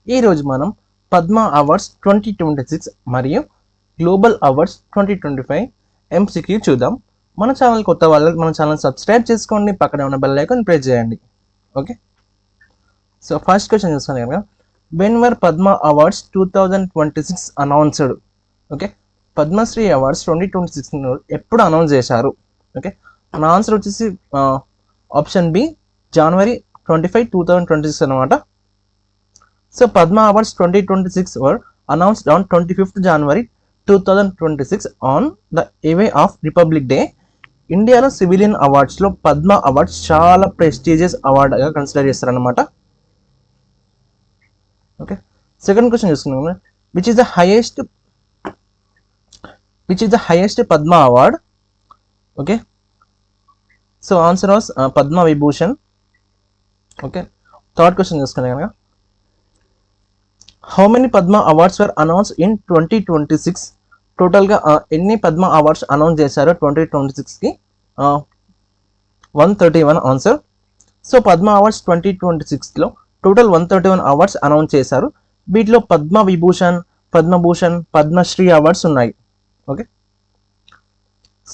ఈరోజు మనం పద్మ అవార్డ్స్ 2026 మరియు గ్లోబల్ అవార్డ్స్ 2025 ఎంసీక్యూ చూద్దాం. మన ఛానల్ కొత్త వాళ్ళు మన ఛానల్ సబ్స్క్రైబ్ చేసుకోండి, పక్కనే ఉన్న బెల్ ఐకాన్ ప్రెస్ చేయండి. ఓకే, సో ఫస్ట్ క్వశ్చన్ చూస్తాను కదా, when were Padma awards 2026 announced? Okay, Padma Shri awards 2026 ఎప్పుడు అనౌన్స్ చేశారు? ఓకే, మన ఆన్సర్ వచ్చేసి ఆప్షన్ బి జనవరి 25, 2026 అనమాట. So Padma Awards 2026 were announced on 25th January 2026 on the eve of Republic Day. ఇండియాలో civilian అవార్డ్స్లో పద్మ అవార్డ్స్ చాలా ప్రెస్టీజియస్ అవార్డ్గా కన్సిడర్ చేస్తారనమాట. ఓకే, సెకండ్ క్వశ్చన్ చూసుకున్నాం, which is the highest Padma award? Okay, so answer was Padma Vibhushan. Okay, third question చూసుకున్నాం కనుక, how many Padma awards were announce in 2026? టోటల్గా ఎన్ని పద్మ అవార్డ్స్ అనౌన్స్ చేశారో 2026కి? 131 ఆన్సర్. సో పద్మ అవార్డ్స్ 2026లో టోటల్ 131 అవార్డ్స్ అనౌన్స్ చేశారు. వీటిలో పద్మ విభూషణ్, పద్మభూషణ్, పద్మశ్రీ అవార్డ్స్ ఉన్నాయి. ఓకే,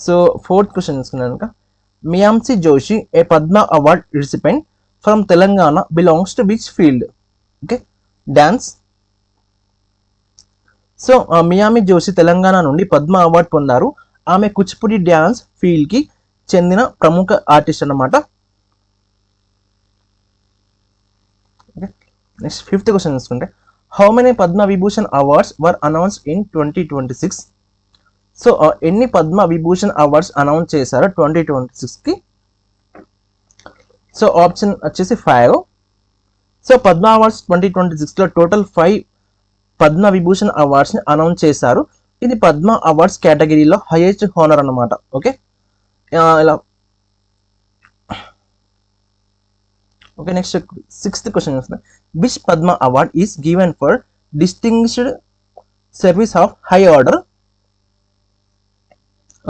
సో ఫోర్త్ క్వశ్చన్ చూసుకున్నాక, మియాంసి Joshi a Padma award recipient from Telangana belongs to which field? Okay, dance. So మియామి జోషి తెలంగాణ నుండి పద్మ అవార్డు పొందారు. ఆమె కూచిపూడి డ్యాన్స్ ఫీల్డ్కి చెందిన ప్రముఖ ఆర్టిస్ట్ అన్నమాట. నెక్స్ట్ ఫిఫ్త్ క్వశ్చన్ చూసుకుంటే, how many Padma Vibhushan awards were announced in 2026? So ఎన్ని పద్మ విభూషణ్ అవార్డ్స్ అనౌన్స్ చేశారో 2026కి? సో ఆప్షన్ వచ్చేసి 5. సో పద్మ అవార్డ్స్ 2026లో టోటల్ 5 పద్మ విభూషణ్ అవార్డ్స్ ని అనౌన్స్ చేశారు. ఇది పద్మ అవార్డ్స్ కేటగిరీలో హైయెస్ట్ హానర్ అన్నమాట. ఓకే, ఇలా. ఓకే, నెక్స్ట్ సిక్స్త్ క్వశ్చన్ చూస్తున్నాం, which Padma award is given for distinguished service of high order?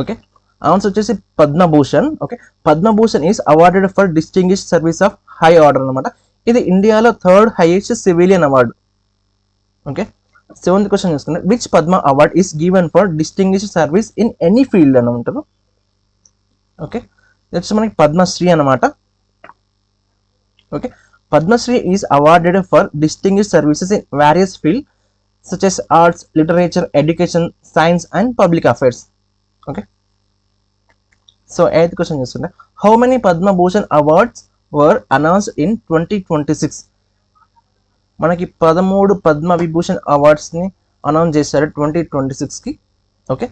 Okay, answer వచ్చేసి Padma Bhushan. Okay, Padma Bhushan is awarded for distinguished service of high order అనమాట. ఇది ఇండియాలో third highest civilian award. Okay, seventh question చూసుకుంటే, which Padma award is given for distinguished service in any field అని ఉంటారు. Okay, next మనకి పద్మశ్రీ అనమాట. Okay, Padma Shri is awarded for distinguished services in various field such as arts, literature, education, science and public affairs. Okay, so eighth question చూసుకుంటే, how many Padma Bhushan awards were announced in 2026? మనకి 13 పద్మ విభూషణ్ అవార్డ్స్ని announce చేశారు 2026కి. Okay,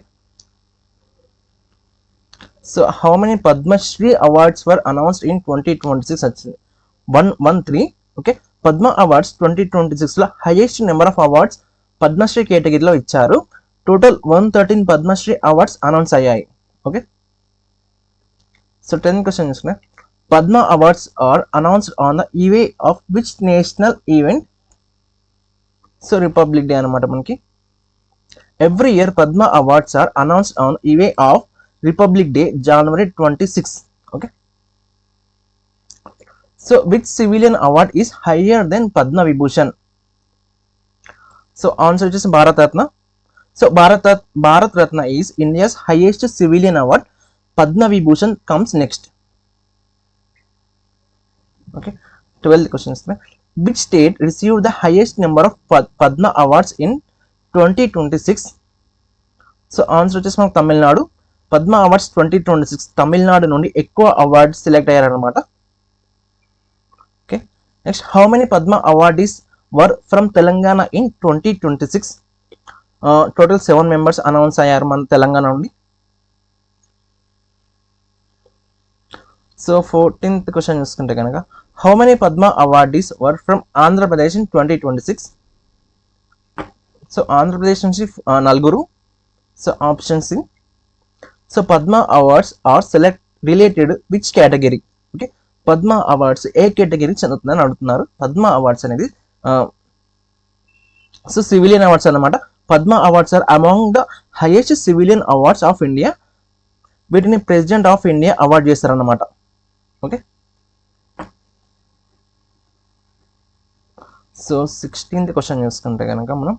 so how many Padma Shri awards were announced in 2026 వచ్చింది 113. Okay, Padma awards 2026లో highest number of awards Padma Shri కేటగిరీలో ఇచ్చారు. Total 113 Padma Shri awards announce అయ్యాయి. Okay, so 10th question చూసుకున్నా, Padma awards are announced on the eve of which national event? So Republic Day అనమాట మనకి. Every year Padma awards are announced on eve of Republic Day January 26. Okay, so which civilian award is higher then Padma Vibhushan? So answer వచ్చేసి Bharat Ratna. So Bharat Ratna is India's highest civilian award. Padma Vibhushan comes next. Okay, 12th question, which state received the highest number of Padma awards in 2026? So answer వచ్చేసి మనకు Tamil Nadu. Padma awards 2026 Tamil Nadu నుండి ఎక్కువ awards select అయ్యారనమాట. Okay, next how many Padma awardees were from Telangana in 2026? Total 7 members announce అయ్యారు మన తెలంగాణ నుండి. So 14th question చూసుకుంటే కనుక, how many Padma awardees were from Andhra Pradesh in 2026? So Andhra Pradesh నుంచి 4. So option C. So Padma awards are select related which category? Okay, Padma awards ఏ కేటగిరీకి చెందుతుందని అడుగుతున్నారు. Padma awards అనేది సో సివిలియన్ అవార్డ్స్ అనమాట. Padma awards are among the highest civilian awards of India. వీటిని president of India award చేస్తారన్నమాట. Okay, so 16th question చూసుకుంటే కనుక మనం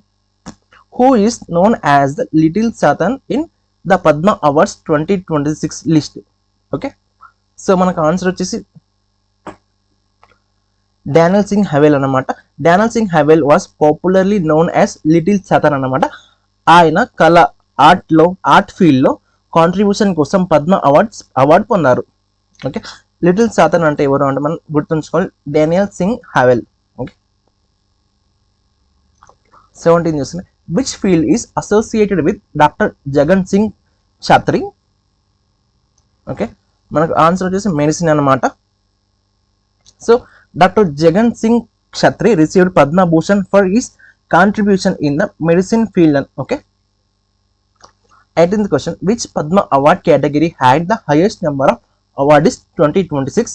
who is known as the little satan in the Padma awards 2026 list. Okay, so మనకు answer వచ్చేసి Daniel Singh Havel అనమాట. Daniel Singh Havel was popularly known as little satan అనమాట. ఆయన కళ ఆర్ట్ ఫీల్డ్లో కాంట్రిబ్యూషన్ కోసం పద్మ అవార్డ్ పొందారు. ఓకే, లిటిల్ సాతన్ అంటే ఎవరు అంటే మనం గుర్తుంచుకోవాలి, డానియల్ సింగ్ హవేల్. ఓకే, 17 చూస్తుంది which field is associated with doctor Jagan Singh Chhatri. Okay, మనకు ఆన్సర్ వచ్చేసి మెడిసిన్ అనమాట. So doctor Jagan Singh Kshatri received Padma Bhushan for his contribution in the medicine field. Okay, 18th question which Padma award category had the highest number of awardees 2026.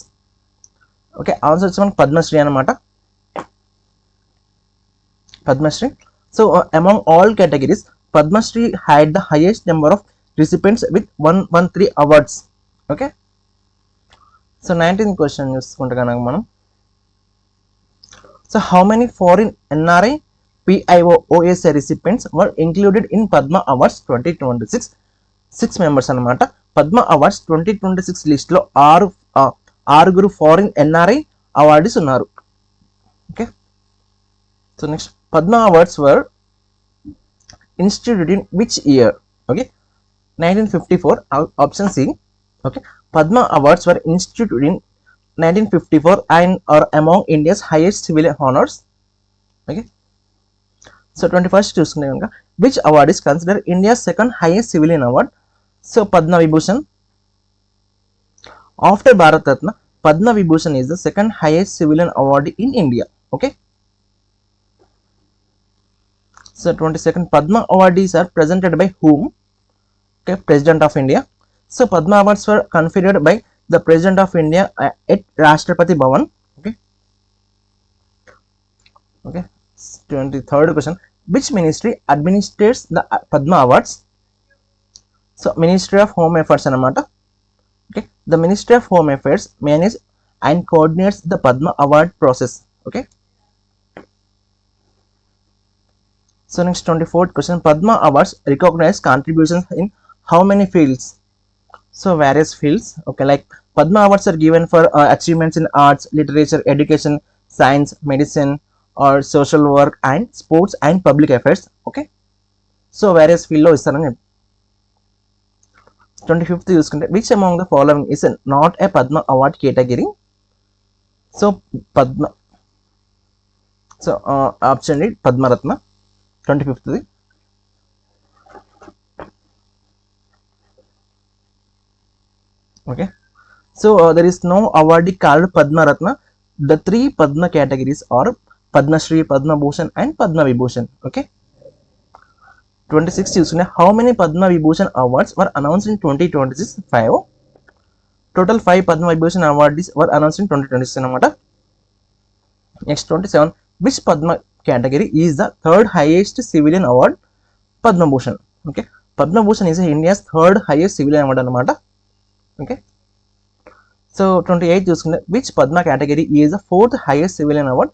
Okay, answer వచ్చి మనకు పద్మశ్రీ అనమాట. Padma Shri. So among all categories Padma Shri had the highest number of recipients with 113 awards. Okay, so 19th question చూసుకుంటే కనుక మనం so how many foreign NRI PIO OSA recipients were included in Padma Awards 2026. 6 members అనమాట. Padma awards 2026 list లో ఆరుగురు foreign NRI awardees ఉన్నారు. Okay, so next Padma awards were instituted in which year. Okay, 1954 option C. Okay, Padma awards were instituted in 1954 and are among India's highest civil honors. Okay, so 21st చూసుకునే కనుక which award is consider India's second highest civilian award. So Padma Vibhushan. After Bharat Ratna Padma Vibhushan is the second highest civilian award in India. Okay, so 22nd Padma awardees are presented by whom. Okay, president of India. So Padma awards were conferred by the president of India at Rashtrapati Bhavan. Okay, okay, 23rd question which ministry administers the Padma awards. So Ministry of Home Affairs అనమాట. Okay, the Ministry of Home Affairs manages and coordinates the Padma award process. Okay, so next 24th question Padma awards recognize contributions in how many fields. So various fields. Okay, like Padma awards are given for achievements in arts, literature, education, science, medicine or social work and sports and public affairs. Okay, so various field లో ఇస్తారని. 25th చూసుకుంటే which among the following is not a Padma award category. So Padma, so option D Padma Ratna 25th. Okay, so there is no award called Padma Ratna. The 3 Padma categories are Padma Shri, Padma Bhushan and Padma Vibhushan. Okay, 26 చూసుకునే how many Padma Vibhushan awards were announced in 2026? 5. Total 5 Padma Vibhushan awards were announced in 2026 అనమాట. Next 27 which Padma category is the third highest civilian award? Padma Bhushan. Okay, Padma Bhushan is India's third highest civilian award అనమాట. Okay, so 28 చూసుకుంటే which Padma category is the fourth highest civilian award?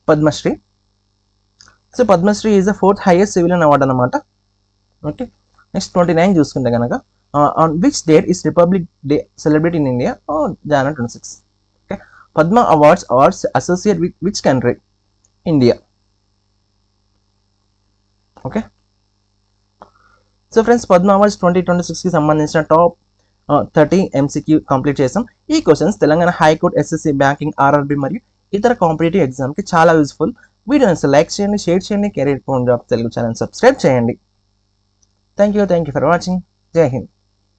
Padma Shri. So Padma Shri is the fourth highest civilian award అనమాట. Okay, next 29 చూసుకుంటే కనుక on which date is Republic Day celebrated in India? January 26. Okay, Padma awards are associated with which country? India. Okay, so friends Padma awards 2026 కి సంబంధించిన top 30 MCQ complete చేసాం. ఈ questions Telangana high court, SSC, banking, RRB మరియు ఇతర competitive exam కి చాలా useful. వీడియోని like చేయండి, షేర్ చేయండి, career job Telugu channel subscribe చేయండి. Thank you for watching. Jai Hind.